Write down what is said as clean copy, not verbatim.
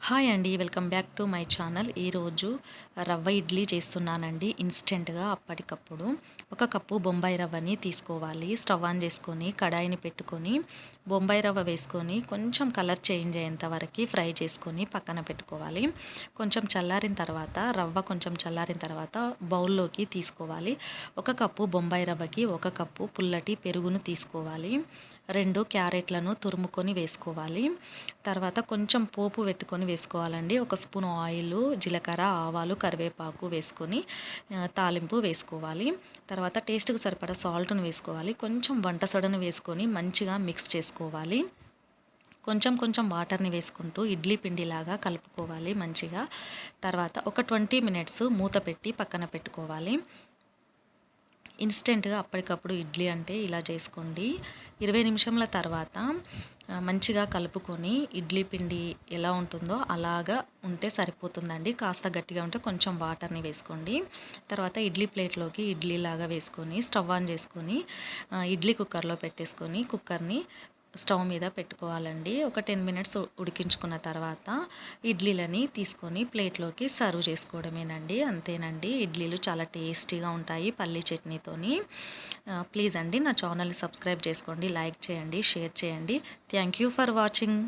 Hi అండి, welcome back to my channel. ఈరోజు రవ్వ ఇడ్లీ చేస్తున్నానండి. ఇన్స్టెంట్గా అప్పటికప్పుడు ఒక కప్పు బొంబాయి రవ్వని తీసుకోవాలి. స్టవ్ ఆన్ చేసుకొని కడాయిని పెట్టుకొని బొంబాయి రవ్వ వేసుకొని కొంచెం కలర్ చేంజ్ అయ్యేంత వరకు ఫ్రై చేసుకొని పక్కన పెట్టుకోవాలి. కొంచెం చల్లారిన తర్వాత కొంచెం చల్లారిన తర్వాత బౌల్లోకి తీసుకోవాలి. ఒక కప్పు బొంబాయి రవ్వకి ఒక కప్పు పుల్లటి పెరుగును తీసుకోవాలి. 2 క్యారెట్లను తురుముకొని వేసుకోవాలి. తర్వాత కొంచెం పోపు పెట్టుకొని వేసుకోవాలండి. ఒక స్పూన్ ఆయిల్, జీలకర్ర, ఆవాలు, కరివేపాకు వేసుకొని తాలింపు వేసుకోవాలి. తర్వాత టేస్ట్కి సరిపడా సాల్ట్ను వేసుకోవాలి. కొంచెం వంట సోడాను వేసుకొని మంచిగా మిక్స్ చేసుకోవాలి. కొంచెం కొంచెం వాటర్ని వేసుకుంటూ ఇడ్లీ పిండిలాగా కలుపుకోవాలి మంచిగా. తర్వాత ఒక 20 మినిట్స్ మూత పెట్టి పక్కన పెట్టుకోవాలి. ఇన్స్టెంట్గా అప్పటికప్పుడు ఇడ్లీ అంటే ఇలా చేసుకోండి. 20 నిమిషంల తర్వాత మంచిగా కలుపుకొని ఇడ్లీ పిండి ఎలా ఉంటుందో అలాగా ఉంటే సరిపోతుందండి. కాస్త గట్టిగా ఉంటే కొంచెం వాటర్ని వేసుకోండి. తర్వాత ఇడ్లీ ప్లేట్లోకి ఇడ్లీలాగా వేసుకొని స్టవ్ ఆన్ చేసుకొని ఇడ్లీ కుక్కర్లో పెట్టేసుకొని కుక్కర్ని స్టవ్ మీద పెట్టుకోవాలండి. ఒక 10 మినిట్స్ ఉడికించుకున్న తర్వాత ఇడ్లీలని తీసుకొని ప్లేట్లోకి సర్వ్ చేసుకోవడమేనండి. అంతేనండి. ఇడ్లీలు చాలా టేస్టీగా ఉంటాయి పల్లీ చట్నీతోని. ప్లీజ్ అండి నా ఛానల్ని సబ్స్క్రైబ్ చేసుకోండి, లైక్ చేయండి, షేర్ చేయండి. Thank you for watching.